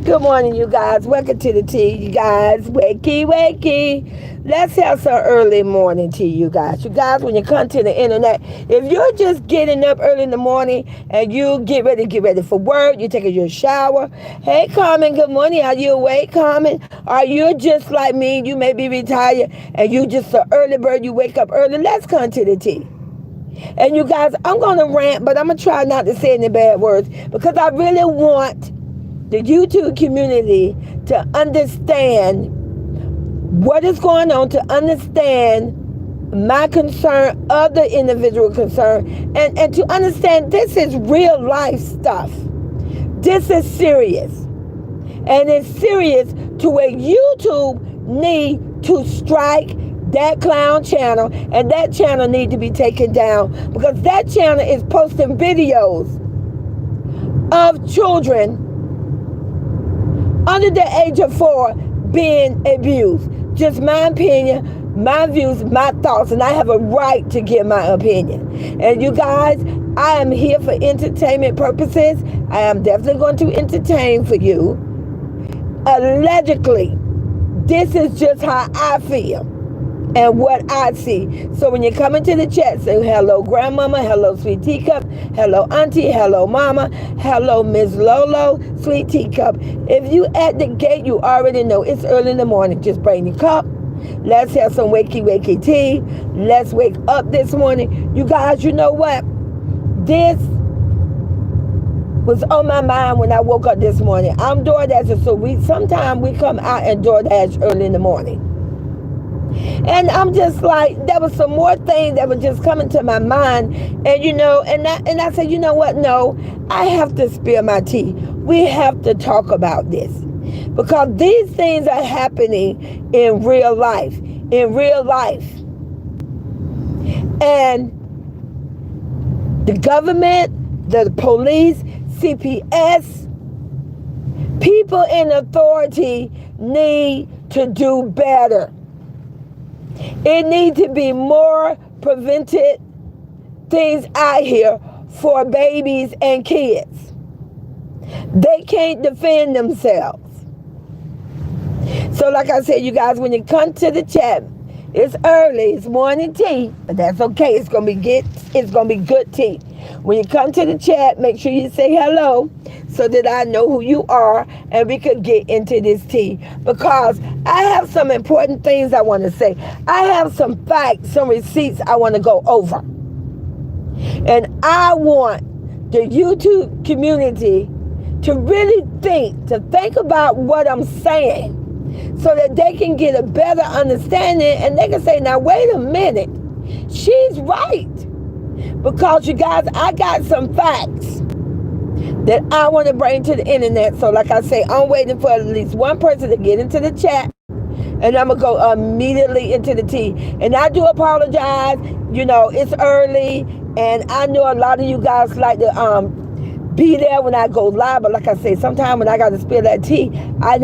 Good morning, you guys. Welcome to the tea, you guys. Wakey, wakey. Let's have some early morning tea, you guys. You guys, when you come to the internet, if you're just getting up early in the morning and you get ready for work, you're taking your shower. Hey, Carmen, good morning. Are you awake, Carmen? Are you just like me? You may be retired and you just an early bird. You wake up early. Let's come to the tea. And you guys, I'm going to rant, but I'm going to try not to say any bad words because I really want the YouTube community to understand what is going on, to understand my concern, other individual concern, and to understand this is real life stuff. This is serious. And it's serious to where YouTube need to strike that clown channel, and that channel need to be taken down because that channel is posting videos of children under the age of 4 being abused. Just my opinion, my views, my thoughts, and I have a right to give my opinion. And you guys, I am here for entertainment purposes. I am definitely going to entertain for you. Allegedly, this is just how I feel and what I see. So when you come into the chat, say hello grandmama, hello sweet teacup, hello auntie, hello mama, hello Miss Lolo, sweet teacup. If you at the gate, you already know it's early in the morning. Just bring your cup. Let's have some wakey wakey tea. Let's wake up this morning. You guys, you know what? This was on my mind when I woke up this morning. I'm DoorDash, so sometimes we come out and DoorDash early in the morning. And I'm just like, there was some more things that were just coming to my mind. And, you know, and I said, you know what? No, I have to spill my tea. We have to talk about this. Because these things are happening in real life. In real life. And the government, the police, CPS, people in authority need to do better. It needs to be more prevented things out here for babies and kids. They can't defend themselves. So like I said, you guys, when you come to the chat, it's early, it's morning tea, but that's okay. It's gonna be good tea. When you come to the chat, make sure you say hello so that I know who you are and we could get into this tea. Because I have some important things I want to say. I have some facts, some receipts I want to go over. And I want the YouTube community to really think about what I'm saying so that they can get a better understanding and they can say, now wait a minute, she's right. Because you guys, I got some facts that I want to bring to the internet. So like I say, I'm waiting for at least one person to get into the chat. And I'm going to go immediately into the tea. And I do apologize. You know, it's early. And I know a lot of you guys like to be there when I go live. But like I say, sometimes when I got to spill that tea, I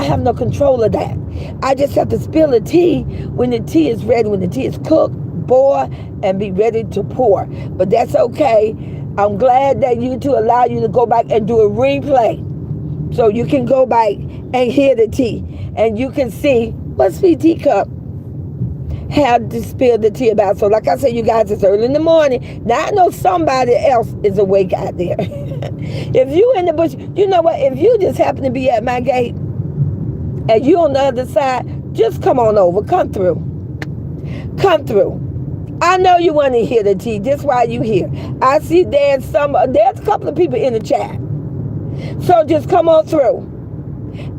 have no control of that. I just have to spill the tea when the tea is ready, when the tea is cooked, boil, and be ready to pour. But that's okay. I'm glad that YouTube allow you to go back and do a replay. So you can go back and hear the tea. And you can see what Sweet Teacup had to spill the tea about. So like I said, you guys, it's early in the morning. Now I know somebody else is awake out there. If you in the bush, you know what? If you just happen to be at my gate and you on the other side, just come on over. Come through. Come through. I know you want to hear the tea. That's why you here. I see there's a couple of people in the chat. So just come on through.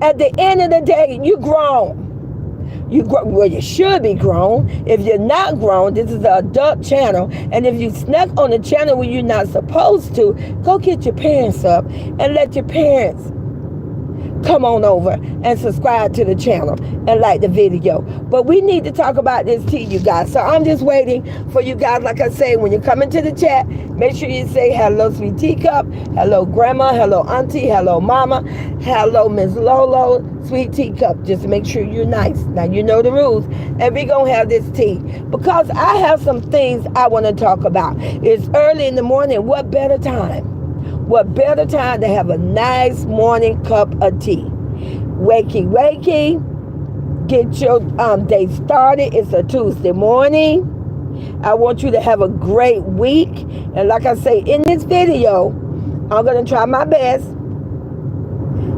At the end of the day, you grown. Well, you should be grown. If you're not grown, this is an adult channel. And if you snuck on the channel when you're not supposed to, go get your parents up and let your parents come on over and subscribe to the channel and like the video. But we need to talk about this tea, you guys. So I'm just waiting for you guys. Like I say, when you come into the chat, make sure you say hello sweet teacup, hello grandma, hello auntie, hello mama, hello Miss Lolo, sweet teacup. Just make sure you're nice. Now you know the rules. And we're gonna have this tea because I have some things I want to talk about. It's early in the morning. What better time? What better time to have a nice morning cup of tea? Wakey, wakey. Get your day started. It's a Tuesday morning. I want you to have a great week. And like I say in this video, I'm going to try my best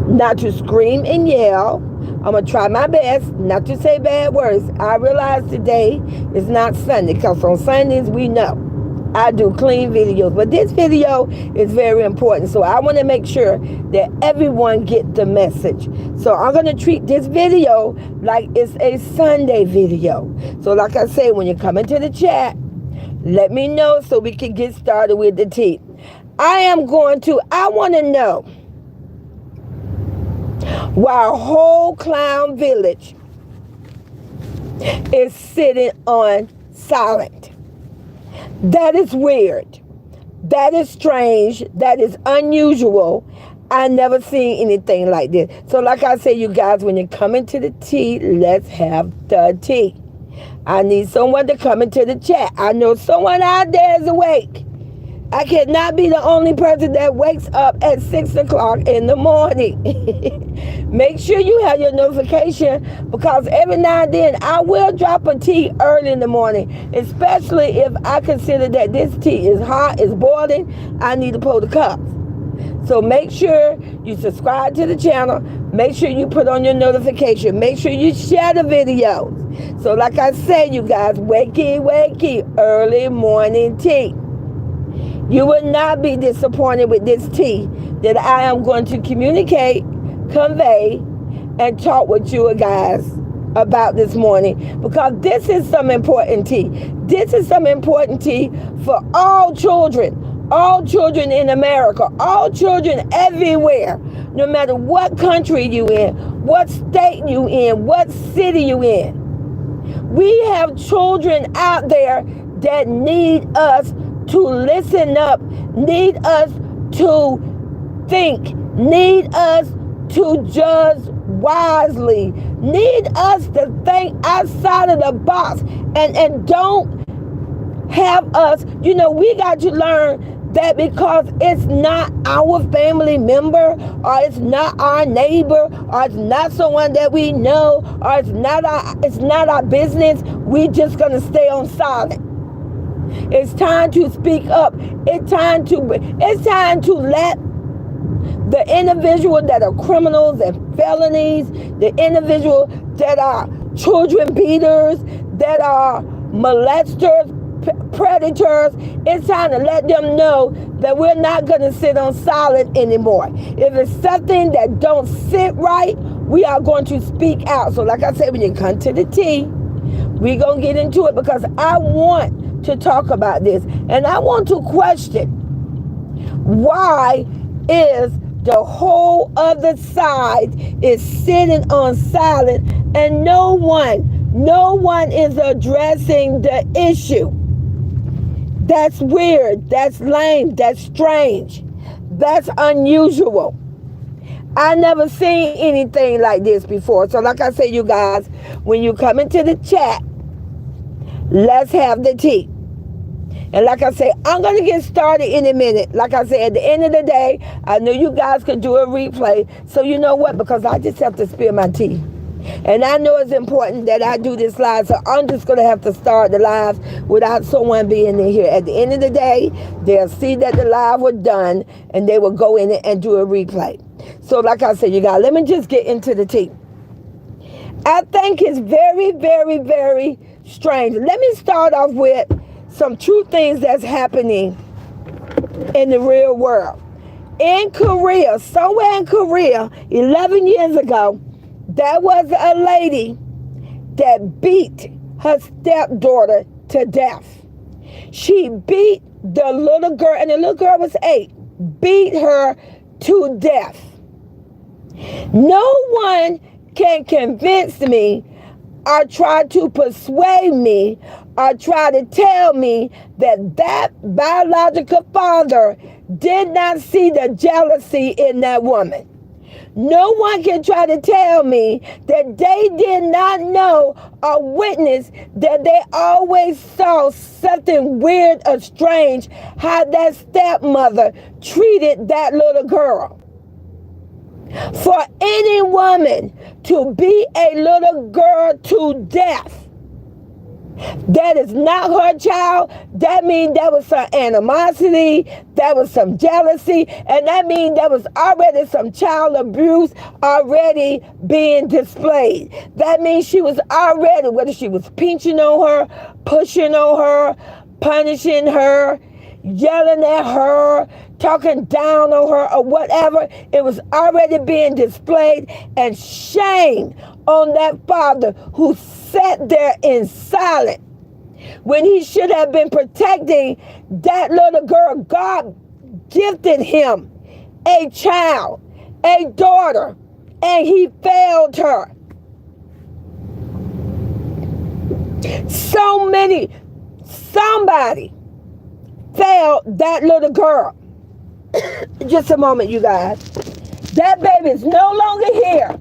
not to scream and yell. I'm going to try my best not to say bad words. I realize today is not Sunday, because on Sundays we know I do clean videos. But this video is very important. So I want to make sure that everyone get the message. So I'm going to treat this video like it's a Sunday video. So like I say, when you come into the chat, let me know so we can get started with the tea. I want to know why a whole clown village is sitting on silent. That is weird. That is strange. That is unusual. I never seen anything like this. So like I say, you guys, when you come into the tea, let's have the tea. I need someone to come into the chat. I know someone out there is awake. I cannot be the only person that wakes up at 6 o'clock in the morning. Make sure you have your notification, because every now and then I will drop a tea early in the morning, especially if I consider that this tea is hot, it's boiling, I need to pull the cups. So make sure you subscribe to the channel. Make sure you put on your notification. Make sure you share the videos. So like I say, you guys, wakey, wakey, early morning tea. You will not be disappointed with this tea that I am going to communicate, convey, and talk with you guys about this morning, because this is some important tea. This is some important tea for all children in America, all children everywhere, no matter what country you in, what state you in, what city you in. We have children out there that need us to listen up, need us to think, need us to judge wisely, need us to think outside of the box, and don't have us, we got to learn that because it's not our family member, or it's not our neighbor, or it's not someone that we know, or it's not our business, we just gonna stay on silent. It's time to speak up. It's time to let the individual that are criminals and felonies, the individual that are children beaters, that are molesters, predators, it's time to let them know that we're not going to sit on silent anymore. If it's something that don't sit right, we are going to speak out. So like I said, when you come to the tea, we're going to get into it, because I want to talk about this, and I want to question, why is the whole other side is sitting on silent, and no one is addressing the issue? That's weird, that's lame, that's strange, that's unusual. I never seen anything like this before. So like I say, you guys, when you come into the chat, let's have the tea. And like I say, I'm going to get started in a minute. Like I said, at the end of the day, I know you guys could do a replay. So you know what? Because I just have to spill my tea. And I know it's important that I do this live. So I'm just going to have to start the live without someone being in here. At the end of the day, they'll see that the live was done, and they will go in and do a replay. So like I said, you guys, let me just get into the tea. I think it's very, very, very strange. Let me start off with some true things that's happening in the real world. In Korea, somewhere in Korea, 11 years ago, there was a lady that beat her stepdaughter to death. She beat the little girl, and the little girl was 8, beat her to death. No one can convince me or try to persuade me or try to tell me that that biological father did not see the jealousy in that woman. No one can try to tell me that they did not know or witness that they always saw something weird or strange how that stepmother treated that little girl. For any woman to beat a little girl to death, that is not her child. That means there was some animosity, that was some jealousy, and that means there was already some child abuse already being displayed. That means she was already, whether she was pinching on her, pushing on her, punishing her, yelling at her, talking down on her, or whatever, it was already being displayed. And shame on that father who sat there in silence when he should have been protecting that little girl. God gifted him a child, a daughter, and he failed her. Somebody failed that little girl. Just a moment, you guys. That baby is no longer here.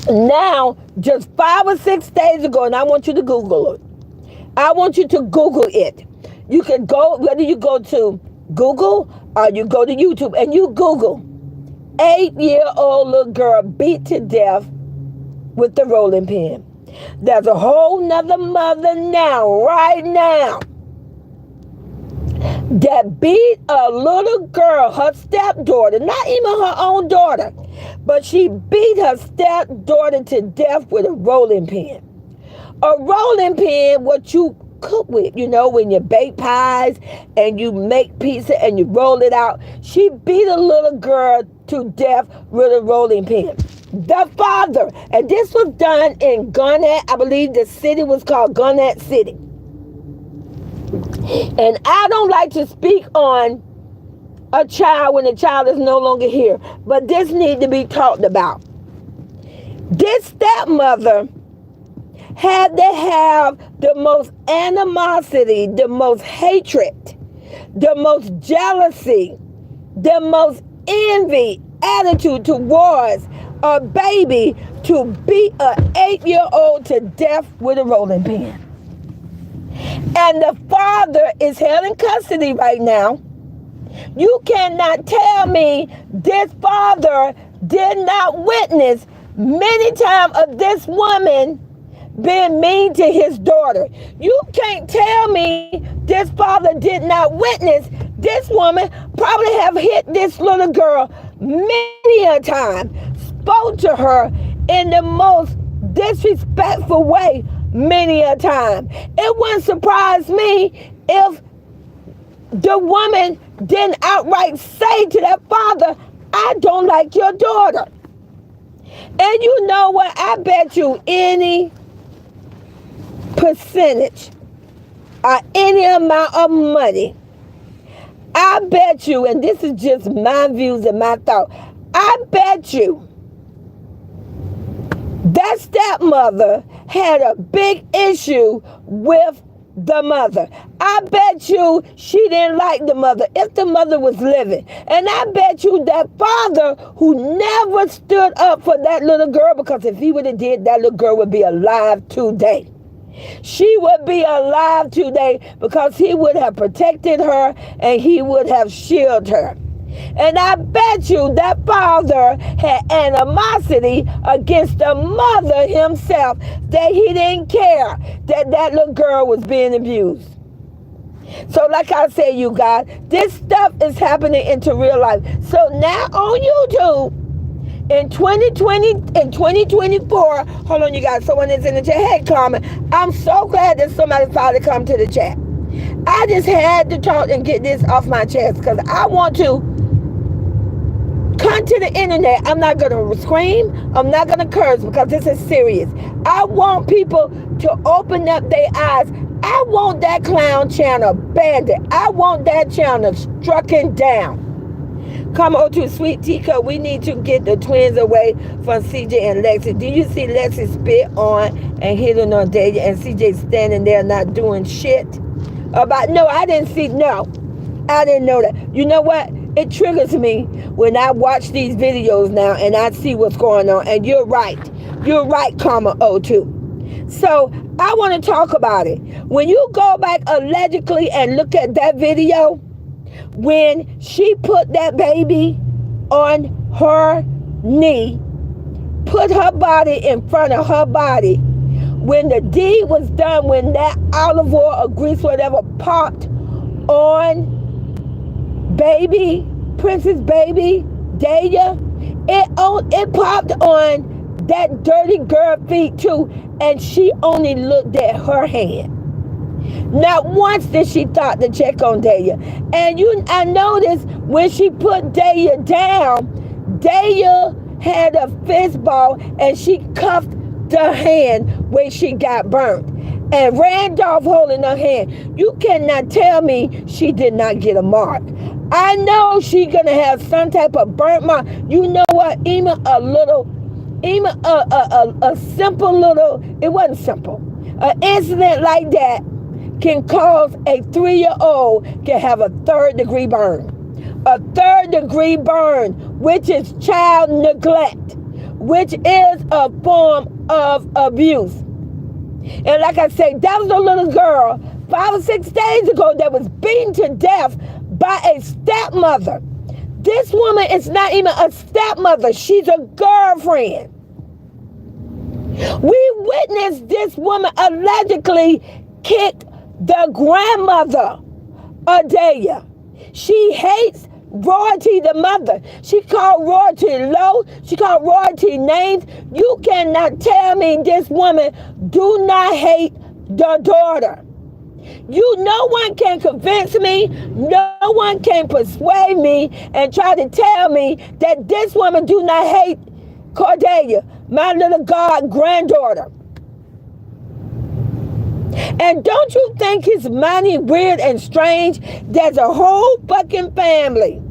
Now, just 5 or 6 days ago, and I want you to Google it. I want you to Google it. You can go, whether you go to Google or you go to YouTube and you Google 8-year-old little girl beat to death with the rolling pin. There's a whole nother mother now, right now, that beat a little girl, her stepdaughter, not even her own daughter, but she beat her stepdaughter to death with a rolling pin. A rolling pin, what you cook with, you know, when you bake pies and you make pizza and you roll it out. She beat a little girl to death with a rolling pin. The father, and this was done in Gannett, I believe the city was called Gannett City. And I don't like to speak on a child when the child is no longer here, but this needs to be talked about. This stepmother had to have the most animosity, the most hatred, the most jealousy, the most envy attitude towards a baby to beat an 8-year-old to death with a rolling pin. And the father is held in custody right now. You cannot tell me this father did not witness many times of this woman being mean to his daughter. You can't tell me this father did not witness this woman probably have hit this little girl many a time, spoke to her in the most disrespectful way many a time. It wouldn't surprise me if the woman didn't outright say to that father, I don't like your daughter. And you know what? I bet you any percentage or any amount of money, I bet you, and this is just my views and my thought, I bet you that stepmother had a big issue with the mother. I bet you she didn't like the mother if the mother was living. And I bet you that father who never stood up for that little girl, because if he would have did, that little girl would be alive today. She would be alive today because he would have protected her and he would have shielded her. And I bet you that father had animosity against the mother himself, that he didn't care that that little girl was being abused. So like I said, you guys, this stuff is happening into real life. So now on YouTube, in 2020 and 2024, hold on, you guys, someone is in the chat. Hey, Carmen, I'm so glad that somebody finally come to the chat. I just had to talk and get this off my chest because I want to come to the internet. I'm not going to scream. I'm not going to curse because this is serious. I want people to open up their eyes. I want that clown channel banned. I want that channel struck down. Come on to Sweet Tika. We need to get the twins away from CJ and Lexi. Do you see Lexi spit on and hit on Deja and CJ standing there not doing shit? About, no, I didn't see, no. I didn't know that. You know what? It triggers me when I watch these videos now and I see what's going on. And you're right. You're right, Karma O2. So I want to talk about it. When you go back allegedly and look at that video, when she put that baby on her knee, put her body in front of her body, when the deed was done, when that olive oil or grease, whatever, popped on baby, Princess Baby, Daya, it popped on that dirty girl feet too, and she only looked at her hand. Not once did she thought to check on Daya. And I noticed when she put Daya down, Daya had a fist ball and she cuffed the hand where she got burnt. And Randolph holding her hand. You cannot tell me she did not get a mark. I know she gonna have some type of burnt mark. You know what? Even a simple little, it wasn't simple. An incident like that can cause a 3-year-old can have a 3rd-degree burn. A 3rd-degree burn, which is child neglect, which is a form of abuse. And like I say, that was a little girl 5 or 6 days ago that was beaten to death by a stepmother. This woman is not even a stepmother. She's a girlfriend. We witnessed this woman allegedly kick the grandmother, Adaya. She hates Royalty, the mother. She called Royalty low. She called Royalty names. You cannot tell me this woman do not hate the daughter. No one can convince me, no one can persuade me and try to tell me that this woman do not hate Cordelia, my little god granddaughter. And don't you think it's mighty weird and strange? There's a whole fucking family.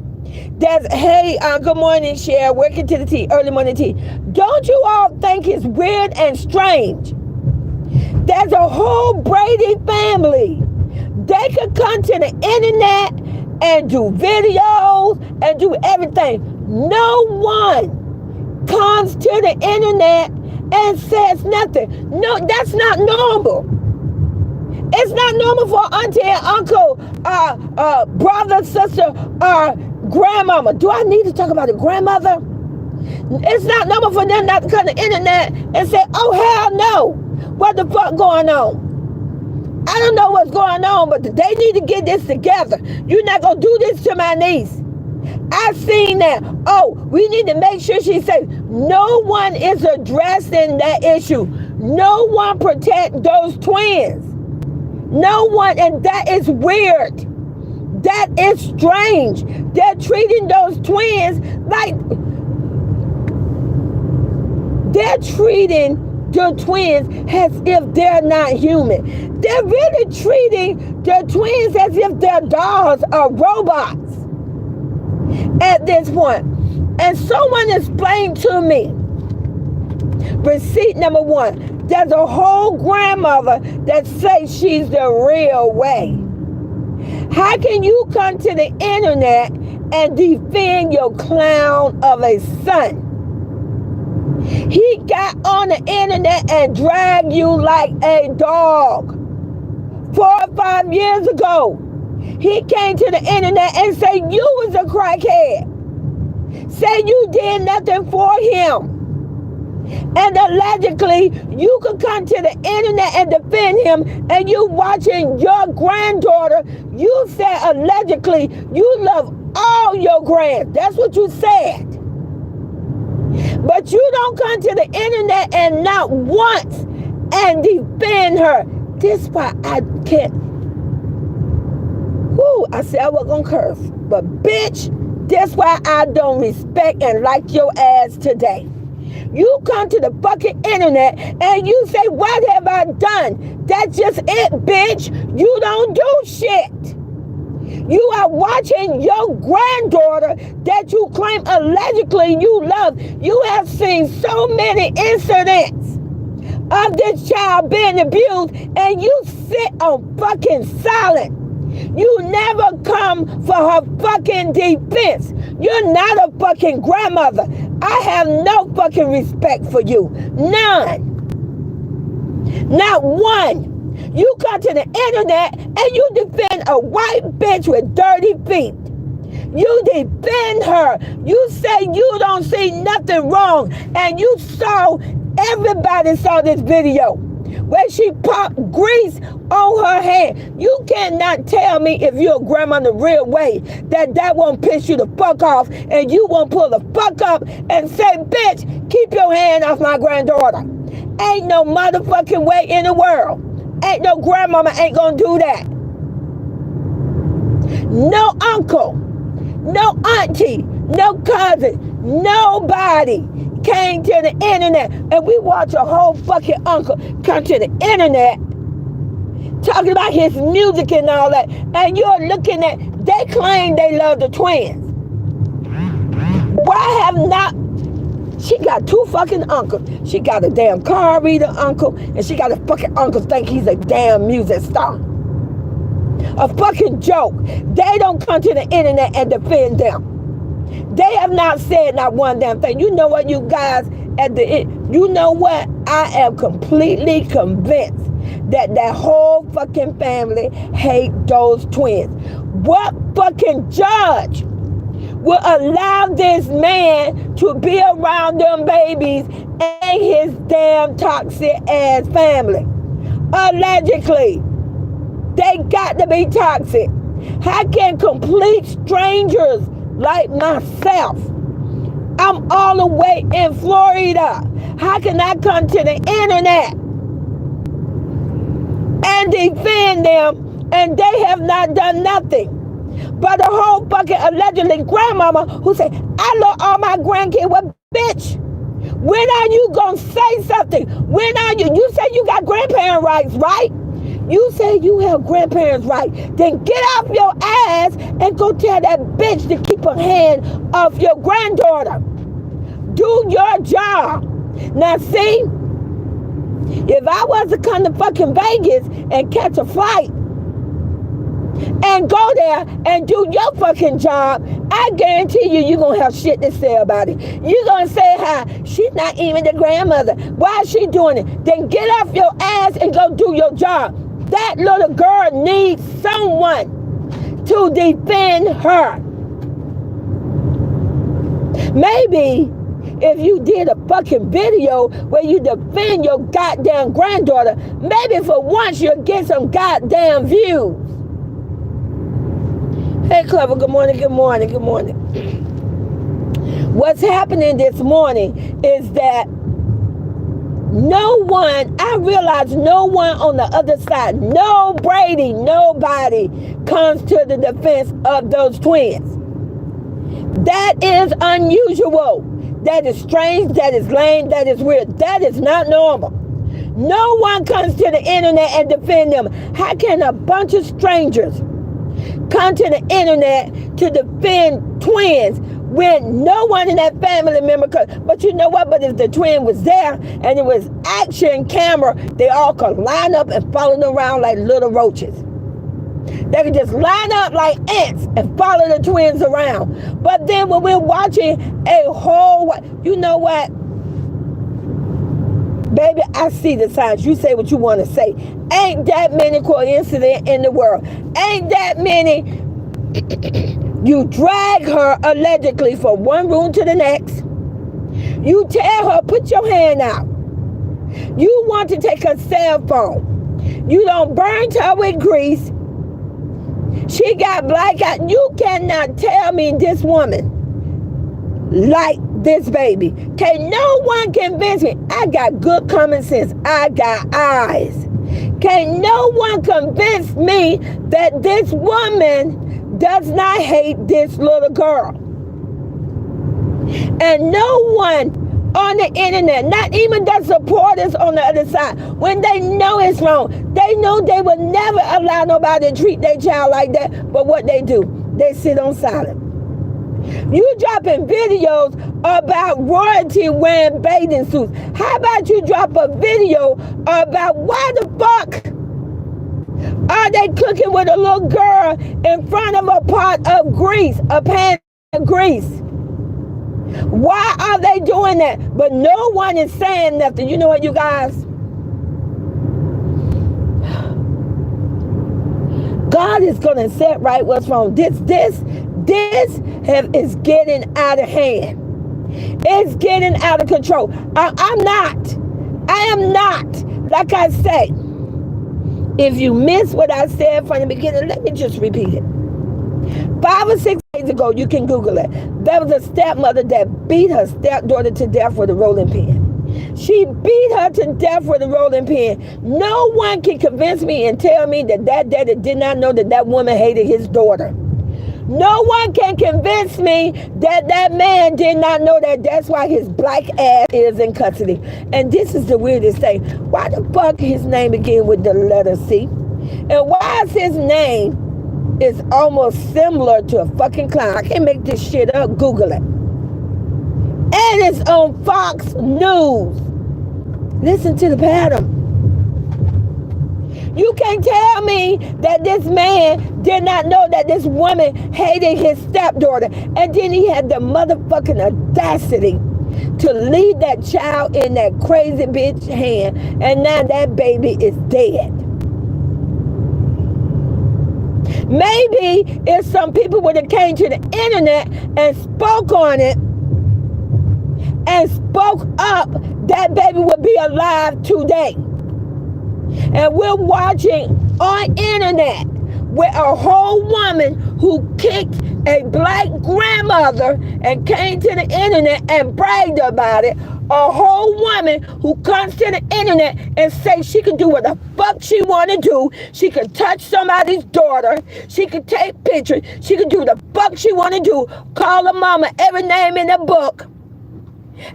Hey, good morning, Cher. Working to the tea, early morning tea. Don't you all think it's weird and strange? There's a whole Brady family. They could come to the internet and do videos and do everything. No one comes to the internet and says nothing. No, that's not normal. It's not normal for auntie and uncle, brother, sister, grandmama. Do I need to talk about the grandmother? It's not normal for them not to come to the internet and say, oh, hell no. What the fuck going on? I don't know what's going on, but they need to get this together. You're not going to do this to my niece. I've seen that. Oh, we need to make sure she's safe. No one is addressing that issue. No one protect those twins. No one, and that is weird. That is strange. They're treating those twins like they're treating the twins as if they're not human. They're really treating the twins as if they're dolls or robots at this point. And someone explained to me, receipt number 1, there's a whole grandmother that says she's the real way. How can you come to the internet and defend your clown of a son? He got on the internet and dragged you like a dog 4 or 5 years ago. He came to the internet and said you was a crackhead. Say you did nothing for him. And allegedly, you could come to the internet and defend him, and you watching your granddaughter, you said allegedly you love all your grands. That's what you said. But you don't come to the internet and not once and defend her. This is why I can't. Whoo, I said I wasn't going to curse. But bitch, that's why I don't respect and like your ass today. You come to the fucking internet and you say, what have I done? That's just it, bitch. You don't do shit. You are watching your granddaughter that you claim allegedly you love. You have seen so many incidents of this child being abused and you sit on fucking silent. come for her fucking defense. You're not a fucking grandmother. I have no fucking respect for you. None. Not one. You come to the internet and you defend a white bitch with dirty feet. You defend her. You say you don't see nothing wrong. And you saw, everybody saw this video where she popped grease on her hand. You cannot tell me, if you're a grandma the real way, that won't piss you the fuck off and you won't pull the fuck up and say, bitch, keep your hand off my granddaughter. Ain't no motherfucking way in the world. Ain't no grandmama ain't gonna do that. No uncle, no auntie, no cousin, nobody came to the internet, and we watch a whole fucking uncle come to the internet talking about his music and all that, and you're looking at, they claim they love the twins. Why have not? She got two fucking uncles. She got a damn car reader uncle, and she got a fucking uncle think he's a damn music star. A fucking joke. They don't come to the internet and defend them. They have not said not one damn thing. You know what, you guys, at the end, you know what? I am completely convinced that that whole fucking family hate those twins. What fucking judge will allow this man to be around them babies and his damn toxic ass family? Allegedly. They got to be toxic. How can complete strangers like myself, I'm all the way in Florida, how can I come to the internet and defend them and they have not done nothing? But a whole fucking allegedly grandmama who say, I love all my grandkids. Well, bitch, when are you gonna say something? When are you say you got grandparent rights, right? You say you have grandparents' right. Then get off your ass and go tell that bitch to keep her hand off your granddaughter. Do your job. Now see, if I was to come to fucking Vegas and catch a flight and go there and do your fucking job, I guarantee you're going to have shit to say about it. You're going to say how she's not even the grandmother. Why is she doing it? Then get off your ass and go do your job. That little girl needs someone to defend her. Maybe if you did a fucking video where you defend your goddamn granddaughter, maybe for once you'll get some goddamn views. Hey, Clever, good morning, good morning, good morning. What's happening this morning is that I realize no one on the other side, nobody comes to the defense of those twins. That is unusual. That is strange, that is lame, that is weird. That is not normal. No one comes to the internet and defend them. How can a bunch of strangers come to the internet to defend twins when no one in that family member could? But you know what? But if the twin was there and it was action camera, they all could line up and follow them around like little roaches. They could just line up like ants and follow the twins around. But then when we're watching a whole, you know what? Baby, I see the signs. You say what you want to say. Ain't that many coincidences in the world. Ain't that many. You drag her allegedly from one room to the next. You tell her, put your hand out. You want to take her cell phone. You don't burn her with grease. She got black eye. You cannot tell me this woman like this baby. Can no one convince me? I got good common sense. I got eyes. Can no one convince me that this woman does not hate this little girl? And no one on the internet, not even the supporters on the other side, when they know it's wrong, they know they will never allow nobody to treat their child like that. But what they do, they sit on silent. You dropping videos about royalty wearing bathing suits. How about you drop a video about why the fuck are they cooking with a little girl in front of a pot of grease, a pan of grease. Why are they doing that? But no one is saying nothing. You know what, you guys? God is going to set right what's wrong. This is getting out of hand. It's getting out of control. I am not, like I say, if you miss what I said from the beginning, let me just repeat it. 5 or 6 days ago, you can Google it. There was a stepmother that beat her stepdaughter to death with a rolling pin. She beat her to death with a rolling pin. No one can convince me and tell me that daddy did not know that woman hated his daughter. No one can convince me that man did not know that's why his black ass is in custody. And this is the weirdest thing. Why the fuck his name again with the letter C? And why is his name is almost similar to a fucking clown? I can't make this shit up. Google it. And it's on Fox News. Listen to the pattern. You can't tell me that this man did not know that this woman hated his stepdaughter. And then he had the motherfucking audacity to leave that child in that crazy bitch hand. And now that baby is dead. Maybe if some people would have came to the internet and spoke on it and spoke up, that baby would be alive today. And we're watching on internet where a whole woman who kicked a black grandmother and came to the internet and bragged about it. A whole woman who comes to the internet and says she can do what the fuck she want to do. She can touch somebody's daughter. She can take pictures. She can do the fuck she want to do. Call her mama every name in the book.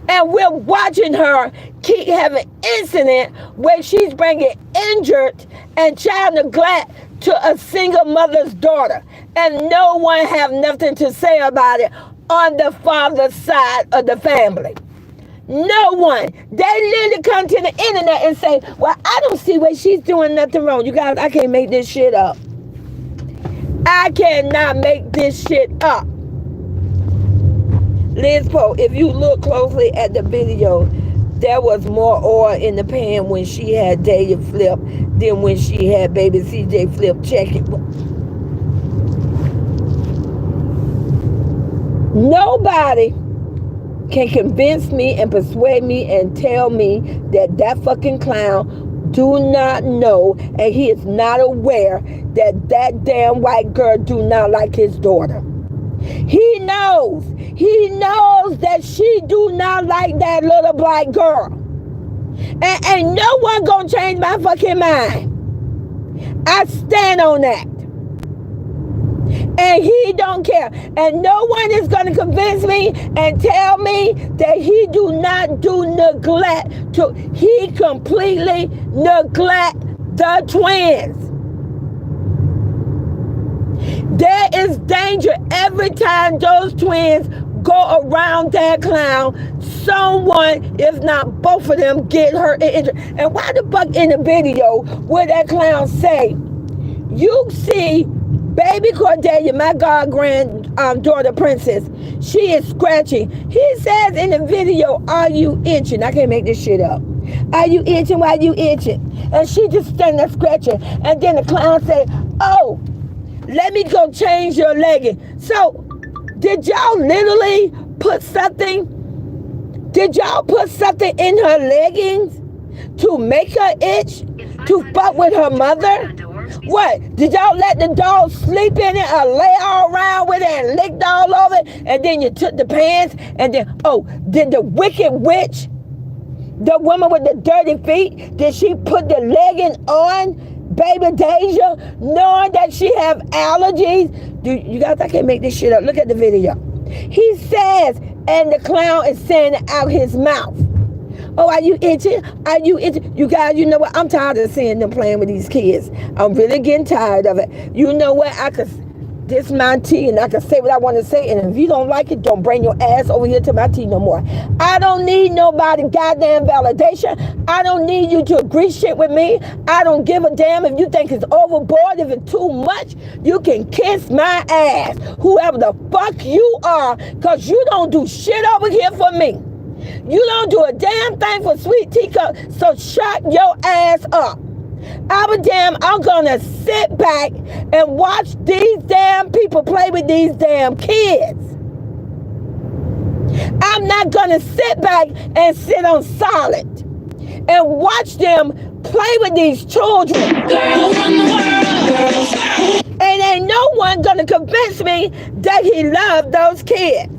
And we're watching her keep having incident where she's bringing injured and child neglect to a single mother's daughter. And no one have nothing to say about it on the father's side of the family. No one. They literally come to the internet and say, well, I don't see where she's doing nothing wrong. You guys, I can't make this shit up. I cannot make this shit up. Liz Poe, if you look closely at the video, there was more oil in the pan when she had Daya Flip than when she had baby CJ Flip. Check it. Nobody can convince me and persuade me and tell me that fucking clown do not know and he is not aware that damn white girl do not like his daughter. He knows that she do not like that little black girl. And ain't no one gonna change my fucking mind. I stand on that. And he don't care. And no one is gonna convince me and tell me that he do not do neglect. He completely neglect the twins. There is danger every time those twins go around that clown. Someone, if not both of them, get hurt and injured. And why the fuck in the video would that clown say, you see baby Cordelia, my god granddaughter princess, she is scratching. He says in the video, are you itching? I can't make this shit up. Are you itching? Why are you itching? And she just standing there scratching. And then the clown say, oh, let me go change your legging. So, did y'all literally put something? Did y'all put something in her leggings to make her itch? To fuck with her mother? What? Did y'all let the dog sleep in it or lay all around with it and licked all over it? And then you took the pants and then, did the wicked witch, the woman with the dirty feet, did she put the legging on baby Deja, knowing that she have allergies? You guys, I can't make this shit up. Look at the video. He says, and the clown is saying it out his mouth. Oh, are you itching? Are you itching? You guys, you know what? I'm tired of seeing them playing with these kids. I'm really getting tired of it. You know what? This is my tea, and I can say what I want to say. And if you don't like it, don't bring your ass over here to my tea no more. I don't need nobody goddamn validation. I don't need you to agree shit with me. I don't give a damn if you think it's overboard. If it's too much, you can kiss my ass, whoever the fuck you are, because you don't do shit over here for me. You don't do a damn thing for Sweet Teacup, so shut your ass up. I'm gonna sit back and watch these damn people play with these damn kids. I'm not gonna sit back and sit on silent and watch them play with these children. Girls run the world. And ain't no one gonna convince me that he loved those kids.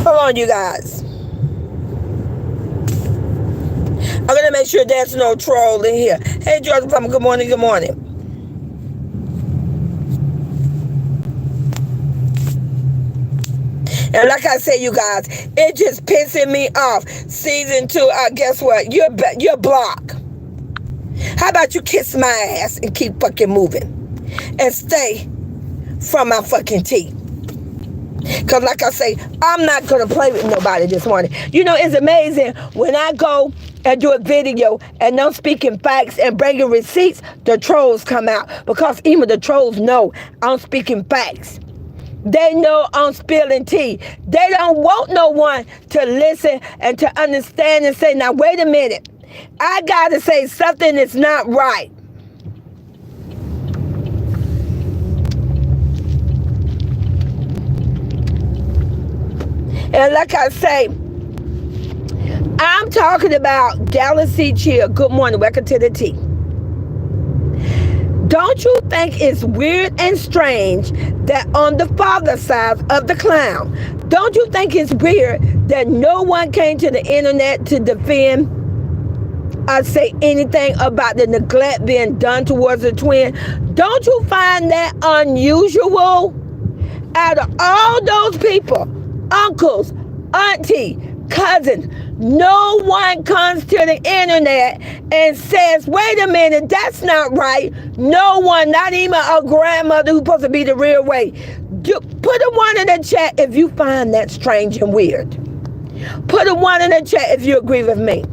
Hold on, you guys. I'm going to make sure there's no troll in here. Hey, George Plummer, good morning, good morning. And like I said, you guys, it just pissing me off. Season 2, guess what? You're blocked. How about you kiss my ass and keep fucking moving? And stay from my fucking tea. Because like I say, I'm not going to play with nobody this morning. You know, it's amazing when I go and do a video and I'm speaking facts and bringing receipts, the trolls come out. Because even the trolls know I'm speaking facts. They know I'm spilling tea. They don't want no one to listen and to understand and say, now wait a minute. I got to say something that's not right. And like I say, I'm talking about Dallas C. Chill. Good morning. Welcome to the tea. Don't you think it's weird and strange that on the father side of the clown, don't you think it's weird that no one came to the internet to defend or say anything about the neglect being done towards the twin? Don't you find that unusual? Out of all those people, uncles, auntie, cousins, no one comes to the internet and says, wait a minute, that's not right. No one, not even a grandmother who's supposed to be the real way. Put a 1 in the chat if you find that strange and weird. Put a 1 in the chat if you agree with me.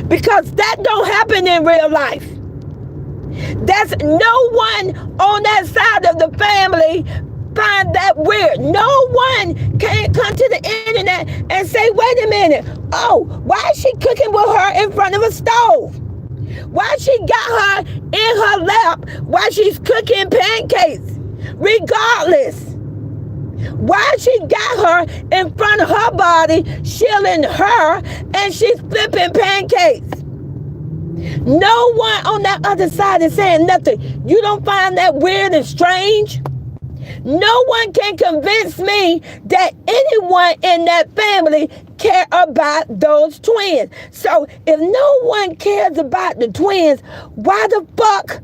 Because that don't happen in real life. That's no one on that side of the family find that weird. No one can come to the internet and say, wait a minute, oh, why is she cooking with her in front of a stove? Why she got her in her lap while she's cooking pancakes? Regardless. Why she got her in front of her body, shielding her, and she's flipping pancakes? No one on that other side is saying nothing. You don't find that weird and strange? No one can convince me that anyone in that family care about those twins. So if no one cares about the twins, why the fuck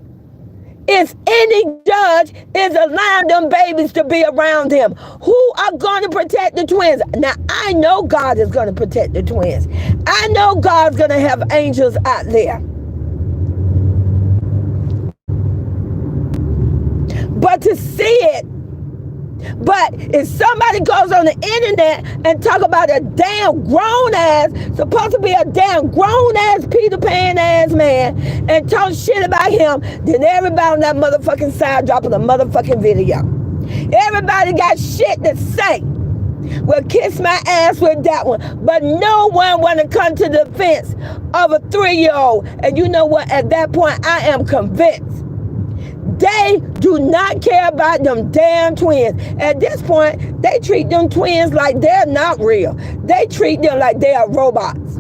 is any judge is allowing them babies to be around him? Who are going to protect the twins? Now, I know God is going to protect the twins. I know God's going to have angels out there. But to see it, but if somebody goes on the internet and talk about a damn grown ass, supposed to be a damn grown ass Peter Pan ass man, and talk shit about him, then everybody on that motherfucking side dropping a motherfucking video. Everybody got shit to say. Well, kiss my ass with that one. But no one want to come to the defense of a 3-year-old. And you know what? At that point, I am convinced. They do not care about them damn twins. At this point, they treat them twins like they're not real. They treat them like they are robots.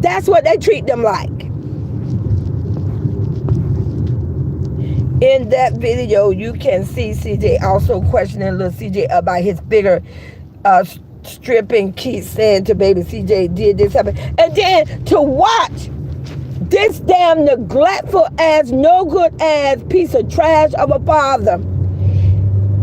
That's what they treat them like. In that video, you can see CJ also questioning little CJ about his bigger stripping. Keith saying to baby CJ, did this happen? And then to watch this damn neglectful ass, no good ass piece of trash of a father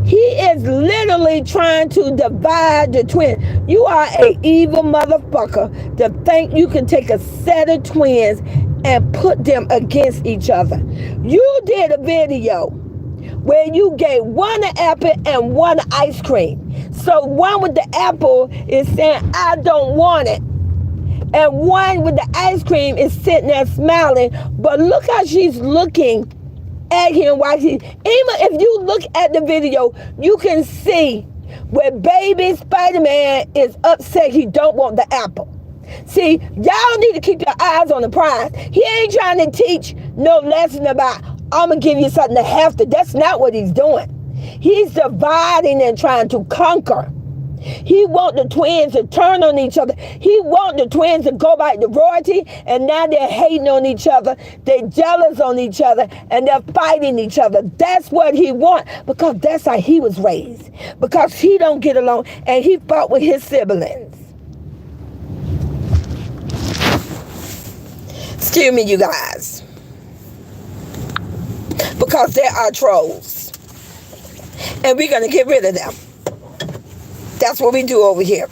He is literally trying to divide the twins. You are an evil motherfucker to think you can take a set of twins and put them against each other. You did a video where you gave one an apple and one ice cream. So one with the apple is saying, I don't want it. And one with the ice cream is sitting there smiling. But look how she's looking at him while even if you look at the video, you can see where baby Spider-Man is upset he don't want the apple. See, y'all need to keep your eyes on the prize. He ain't trying to teach no lesson about, I'm going to give you something to have to. That's not what he's doing. He's dividing and trying to conquer. He want the twins to turn on each other. He want the twins to go back to royalty, and now they're hating on each other. They're jealous on each other, and they're fighting each other. That's what he want, because that's how he was raised. Because he don't get along, and he fought with his siblings. Excuse me, you guys. Because there are trolls. And we're going to get rid of them. That's what we do over here.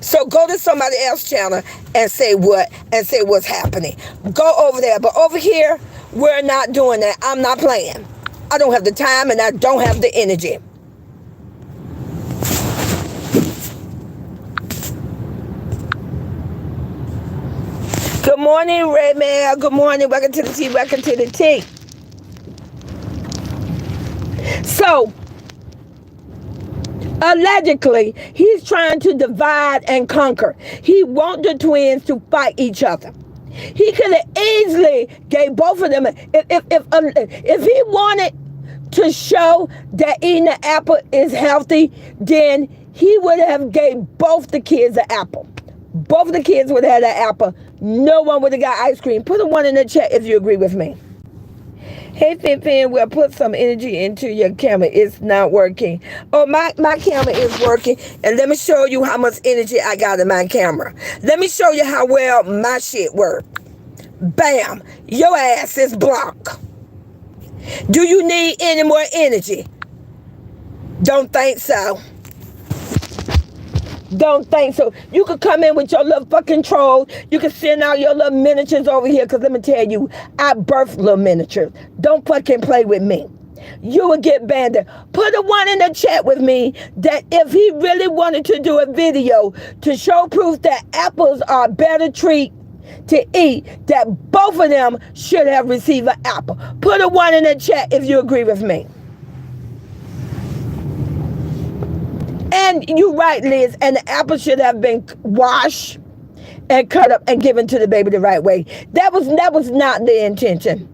So go to somebody else's channel and say what's happening. Go over there. But over here, we're not doing that. I'm not playing. I don't have the time and I don't have the energy. Good morning, Red Man. Good morning. Welcome to the tea. Welcome to the tea. So, allegedly, he's trying to divide and conquer. He wants the twins to fight each other. He could have easily gave both of them. If he wanted to show that eating an apple is healthy, then he would have gave both the kids an apple. Both of the kids would have had an apple. No one would have got ice cream. Put a 1 in the chat if you agree with me. Hey, Fin, we'll put some energy into your camera. It's not working. Oh, my camera is working. And let me show you how much energy I got in my camera. Let me show you how well my shit works. Bam. Your ass is blocked. Do you need any more energy? Don't think so. Don't think so. You could come in with your little fucking troll. You can send out your little miniatures over here, because let me tell you, I birthed little miniatures. Don't fucking play with me. You would get banned. Put a 1 in the chat with me that if he really wanted to do a video to show proof that apples are a better treat to eat, that both of them should have received an apple. Put a 1 in the chat if you agree with me. And you're right, Liz, and the apple should have been washed and cut up and given to the baby the right way. That was not the intention.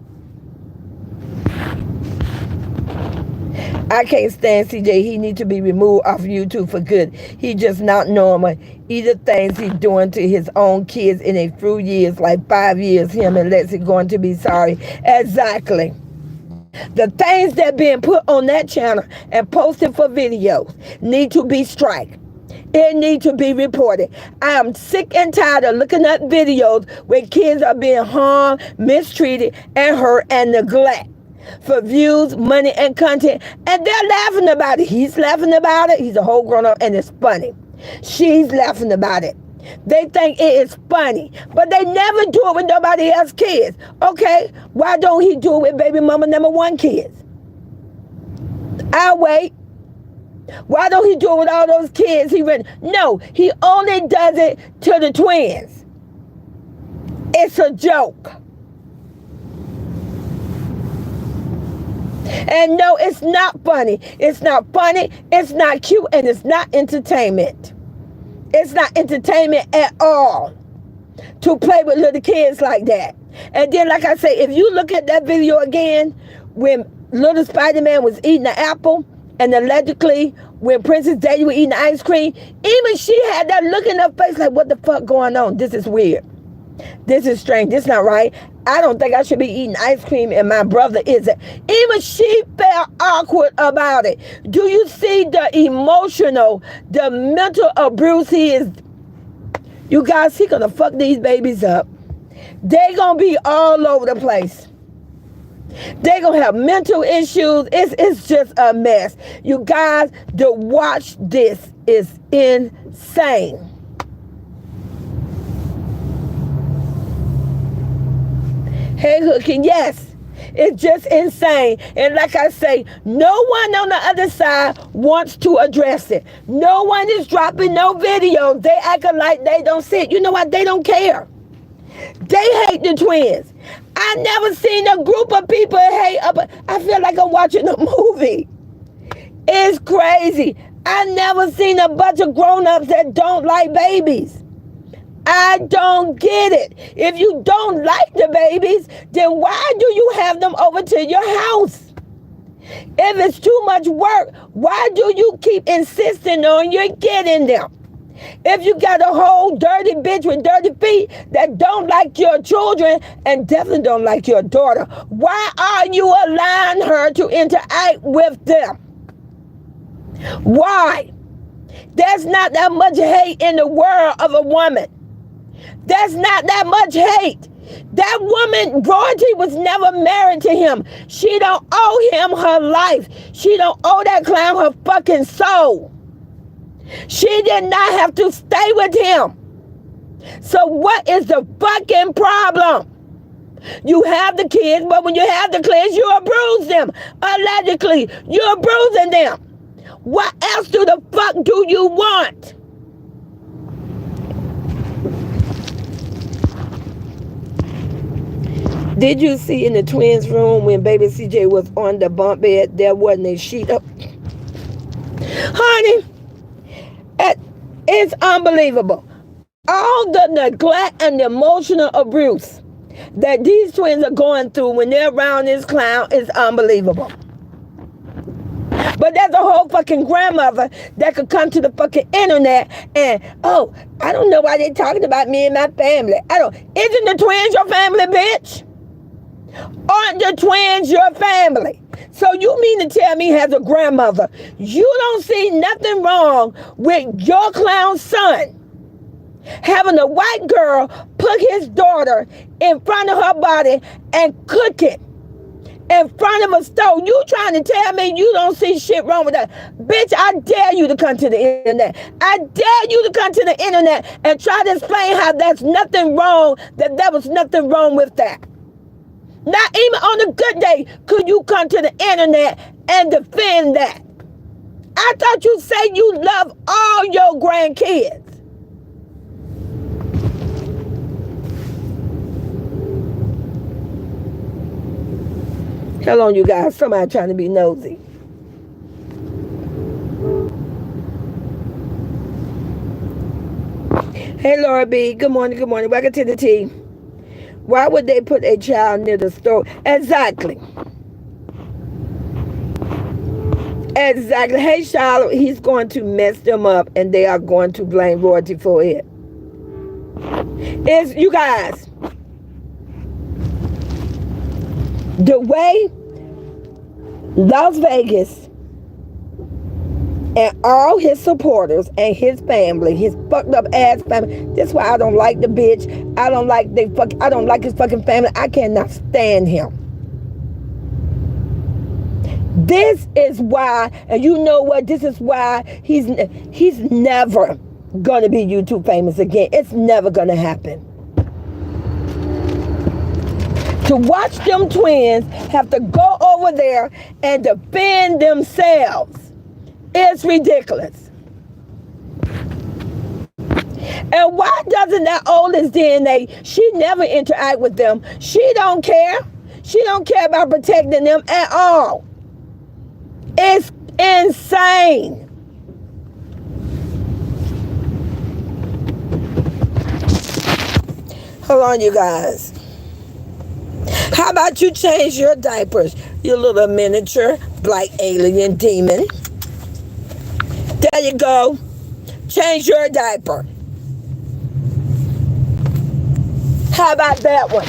I can't stand CJ. He needs to be removed off YouTube for good. He just not normal. Either things he's doing to his own kids in a few years, like 5 years, him and Lexi going to be sorry. Exactly. The things that being put on that channel and posted for videos need to be striked. It needs to be reported. I am sick and tired of looking at videos where kids are being harmed, mistreated, and hurt and neglect for views, money, and content. And they're laughing about it. He's laughing about it. He's a whole grown up and it's funny. She's laughing about it. They think it is funny, but they never do it with nobody else's kids. Okay, why don't he do it with baby mama number 1 kids? I'll wait. Why don't he do it with all those kids No, he only does it to the twins. It's a joke. And no, it's not funny. It's not funny, it's not cute, and it's not entertainment. It's not entertainment at all to play with little kids like that. And then, like I say, if you look at that video again, when little Spider-Man was eating the apple, and allegedly when Princess Daisy was eating the ice cream, even she had that look in her face like, what the fuck going on? This is weird. This is strange. This is not right. I don't think I should be eating ice cream and my brother isn't. Even she felt awkward about it. Do you see the emotional, the mental abuse he is? You guys, he gonna fuck these babies up. They gonna be all over the place. They're going to have mental issues. It's just a mess. You guys, to watch this is insane. Hey, Hooking, yes. It's just insane. And like I say, no one on the other side wants to address it. No one is dropping no videos. They acting like they don't see it. You know what? They don't care. They hate the twins. I never seen a group of people hate up. I feel like I'm watching a movie. It's crazy. I never seen a bunch of grown-ups that don't like babies. I don't get it. If you don't like the babies, then why do you have them over to your house? If it's too much work, why do you keep insisting on you getting them? If you got a whole dirty bitch with dirty feet that don't like your children and definitely don't like your daughter, why are you allowing her to interact with them? Why? There's not that much hate in the world of a woman. There's not that much hate. That woman, Royalty, was never married to him. She don't owe him her life. She don't owe that clown her fucking soul. She did not have to stay with him. So what is the fucking problem? You have the kids, but when you have the kids, you abuse them. Allegedly, you're abusing them. What else do the fuck do you want? Did you see in the twins' room when baby CJ was on the bunk bed, there wasn't a sheet up? Honey, it's unbelievable. All the neglect and emotional abuse that these twins are going through when they're around this clown is unbelievable. But there's a whole fucking grandmother that could come to the fucking internet and, oh, I don't know why they're talking about me and my family. Isn't the twins your family, bitch? Aren't the twins your family? So you mean to tell me as a grandmother, you don't see nothing wrong with your clown son having a white girl put his daughter in front of her body and cook it in front of a stove? You trying to tell me you don't see shit wrong with that? Bitch, I dare you to come to the internet. I dare you to come to the internet and try to explain how there's nothing wrong, that there was nothing wrong with that. Not even on a good day could you come to the internet and defend that. I thought you said you love all your grandkids. Hold on, you guys. Somebody trying to be nosy. Hey, Laura B. Good morning, good morning. Welcome to the tea. Why would they put a child near the stove? Exactly. Exactly. Hey, Charlotte, he's going to mess them up and they are going to blame Royalty for it. It's, you guys, the way Las Vegas and all his supporters and his family, his fucked up ass family. That's why I don't like the bitch. I don't like his fucking family. I cannot stand him. This is why, and you know what? This is why he's never gonna be YouTube famous again. It's never gonna happen. To watch them twins have to go over there and defend themselves. It's ridiculous. And why doesn't that oldest DNA, she never interact with them. She don't care. She don't care about protecting them at all. It's insane. Hold on, you guys. How about you change your diapers, you little miniature black alien demon? There you go. Change your diaper. How about that one?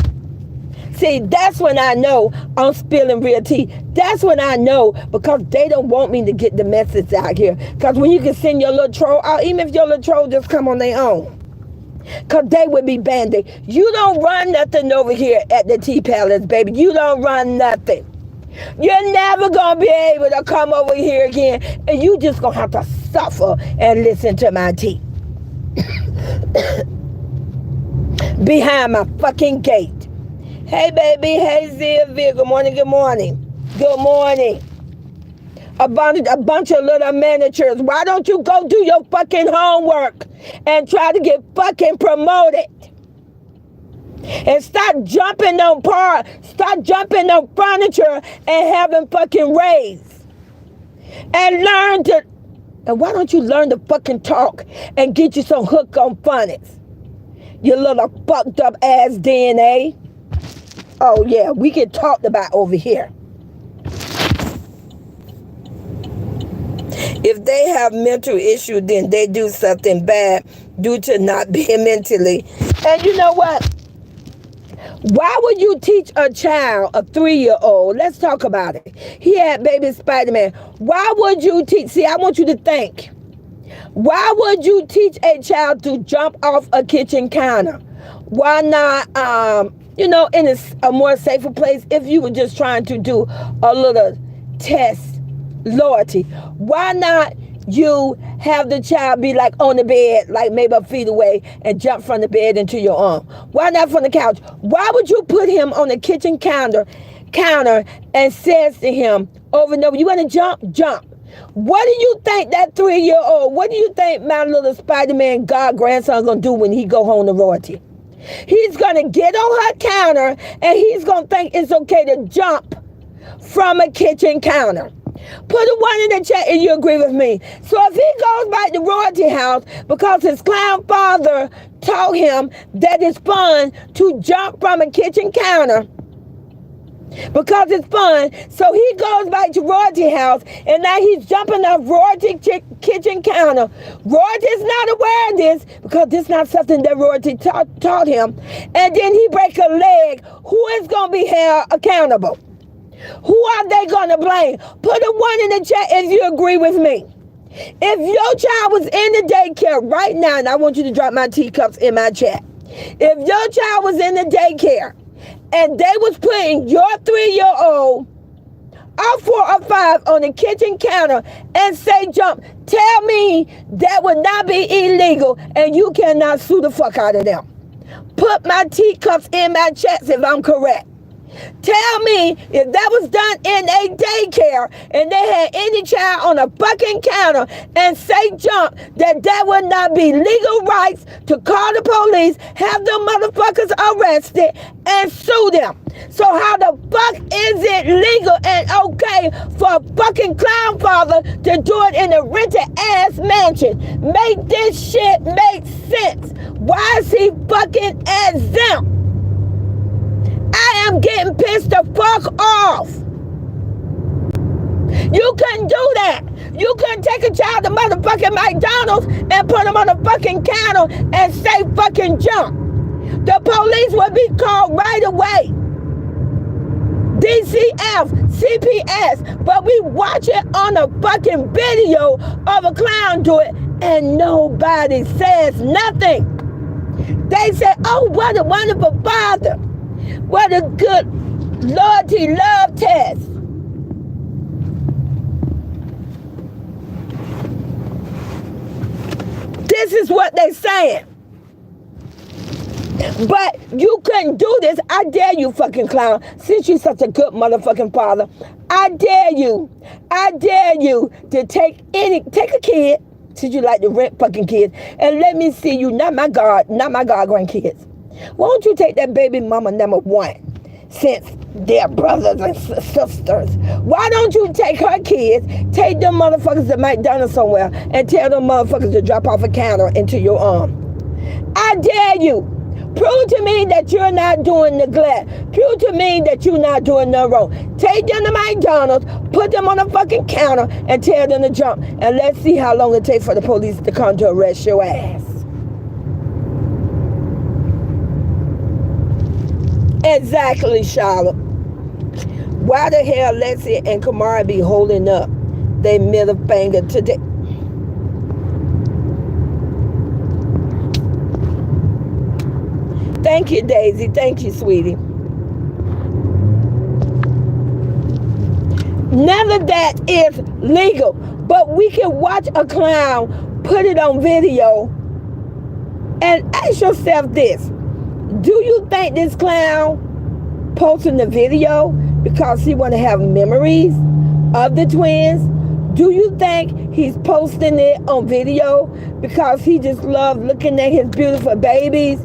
See, that's when I know I'm spilling real tea. That's when I know, because they don't want me to get the message out here. Because when you can send your little troll out, even if your little troll just come on their own, Because they would be banding. You don't run nothing over here at the Tea Palace, baby. You don't run nothing. You're never going to be able to come over here again. And you just going to have to suffer and listen to my tea. Behind my fucking gate. Hey, baby. Hey, Zia. Good morning. Good morning. Good morning. A bunch of little miniatures. Why don't you go do your fucking homework and try to get fucking promoted? And start jumping on furniture and having fucking raise. And why don't you learn to fucking talk and get you some hook on phonics? You little fucked up ass DNA. Oh yeah, we get talked about over here. If they have mental issues, then they do something bad due to not being mentally. And you know what? Why would you teach a child, a 3-year-old? Let's talk about it. He had baby Spider-Man. Why would you teach? See, I want you to think. Why would you teach a child to jump off a kitchen counter? Why not, in a more safer place if you were just trying to do a little test loyalty? Why not you have the child be like on the bed, like maybe a feet away, and jump from the bed into your arm? Why not from the couch? Why would you put him on the kitchen counter and says to him over and over, you want to jump? What do you think that 3-year-old, what do you think my little Spider-Man God grandson going to do when he go home to royalty? He's going to get on her counter and he's going to think it's okay to jump from a kitchen counter. Put a 1 in the chat if you agree with me. So if he goes back to royalty house because his clown father taught him that it's fun to jump from a kitchen counter, because it's fun, so he goes back to royalty house and now he's jumping off royalty kitchen counter. Royalty's not aware of this because this is not something that royalty taught him. And then he break a leg. Who is going to be held accountable? Who are they going to blame? Put a 1 in the chat if you agree with me. If your child was in the daycare right now, and I want you to drop my teacups in my chat. If your child was in the daycare and they was putting your 3-year-old or 4 or 5 on the kitchen counter and say jump, tell me that would not be illegal and you cannot sue the fuck out of them. Put my teacups in my chats if I'm correct. Tell me if that was done in a daycare and they had any child on a fucking counter and say jump, that would not be legal rights to call the police, have them motherfuckers arrested, and sue them. So how the fuck is it legal and okay for a fucking clown father to do it in a rented ass mansion? Make this shit make sense. Why is he fucking exempt? I am getting pissed the fuck off. You couldn't do that. You couldn't take a child to motherfucking McDonald's and put them on a fucking counter and say fucking jump. The police would be called right away. DCF, CPS, but we watch it on a fucking video of a clown do it and nobody says nothing. They say, oh, what a wonderful father. What a good loyalty love test. This is what they're saying. But you couldn't do this. I dare you, fucking clown. Since you're such a good motherfucking father, I dare you to take a kid, since you like to rent fucking kids, and let me see you, not my God grandkids. Why don't you take that baby mama number 1, since they're brothers and sisters? Why don't you take her kids, take them motherfuckers to McDonald's somewhere, and tell them motherfuckers to drop off a counter into your arm? I dare you. Prove to me that you're not doing neglect. Prove to me that you're not doing no wrong. Take them to McDonald's, put them on a fucking counter, and tell them to jump. And let's see how long it takes for the police to come to arrest your ass. Exactly, Charlotte. Why the hell Lexi and Kamara be holding up their middle finger today? Thank you, Daisy. Thank you, sweetie. None of that is legal. But we can watch a clown, put it on video, and ask yourself this. Do you think this clown posting the video because he want to have memories of the twins? Do you think he's posting it on video because he just loves looking at his beautiful babies?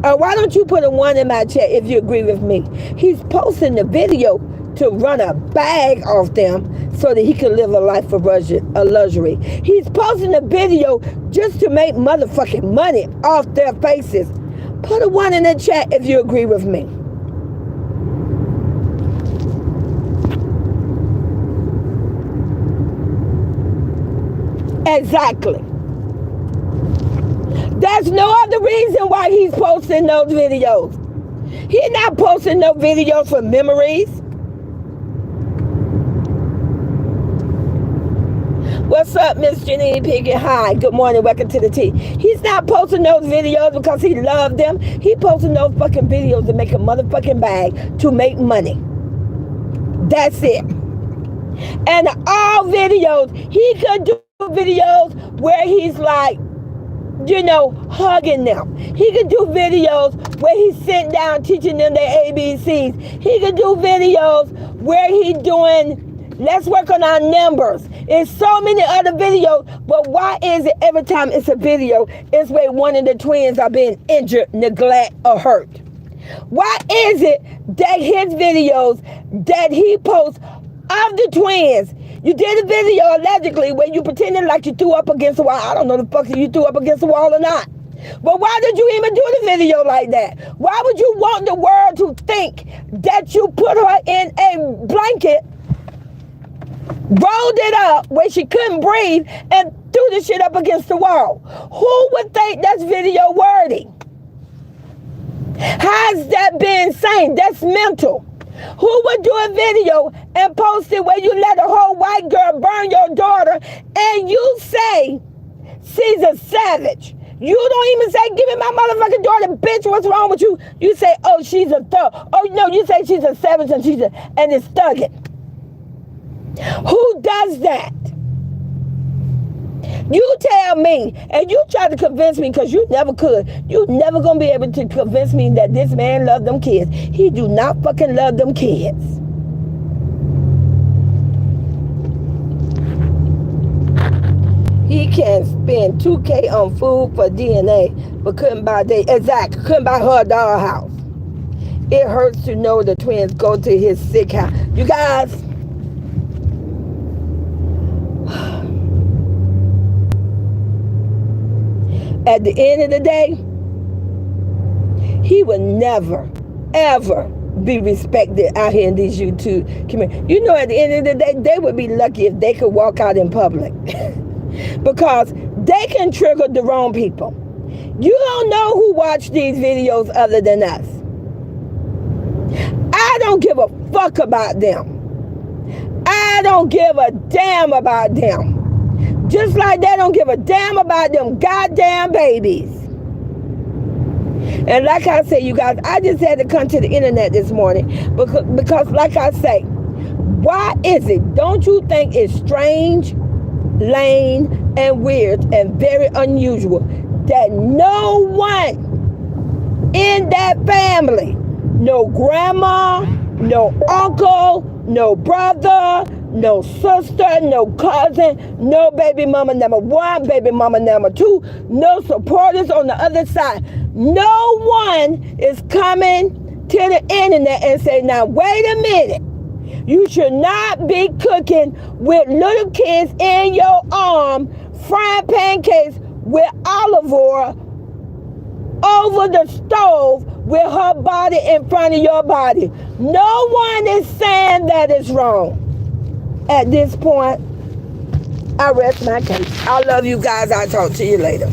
Or why don't you put a 1 in my chat if you agree with me? He's posting the video to run a bag off them so that he can live a life of luxury. He's posting a video just to make motherfucking money off their faces. Put a 1 in the chat if you agree with me. Exactly. There's no other reason why he's posting those videos. He's not posting no videos for memories. What's up, Miss Janine Pickett? Hi, good morning, welcome to the tea. He's not posting those videos because he loved them. He posting those fucking videos to make a motherfucking bag to make money. That's it. And all videos, he could do videos where he's like, you know, hugging them. He could do videos where he's sitting down teaching them their ABCs. He could do videos where he's doing, let's work on our numbers. There's so many other videos, but why is it every time it's a video, it's where one of the twins are being injured, neglect, or hurt? Why is it that his videos that he posts of the twins, you did a video allegedly where you pretended like you threw up against the wall. I don't know the fuck if you threw up against the wall or not. But why did you even do the video like that? Why would you want the world to think that you put her in a blanket, rolled it up where she couldn't breathe, and threw the shit up against the wall? Who would think that's video worthy? How's that being sane? That's mental. Who would do a video and post it where you let a whole white girl burn your daughter and you say she's a savage? You don't even say, give me my motherfucking daughter, bitch, what's wrong with you? You say, oh, she's a thug. Oh, no, you say she's a savage and it's thugging. Who does that? You tell me, and you try to convince me, because you never could. You never gonna be able to convince me that this man love them kids. He do not fucking love them kids. He can spend $2K on food for DNA, but couldn't buy couldn't buy her a dollhouse. It hurts to know the twins go to his sick house. You guys, at the end of the day, he will never, ever be respected out here in these YouTube communities. You know, at the end of the day, they would be lucky if they could walk out in public. Because they can trigger the wrong people. You don't know who watched these videos other than us. I don't give a fuck about them. I don't give a damn about them. Just like they don't give a damn about them goddamn babies. And like I say, you guys, I just had to come to the internet this morning because like I say, why is it, don't you think it's strange, lame, and weird, and very unusual that no one in that family, no grandma, no uncle, no brother, no sister, no cousin, no baby mama number 1, baby mama number 2, no supporters on the other side. No one is coming to the internet and say, now wait a minute. You should not be cooking with little kids in your arm, frying pancakes with olive oil over the stove with her body in front of your body. No one is saying that is wrong. At this point, I rest my case. I love you guys. I'll talk to you later.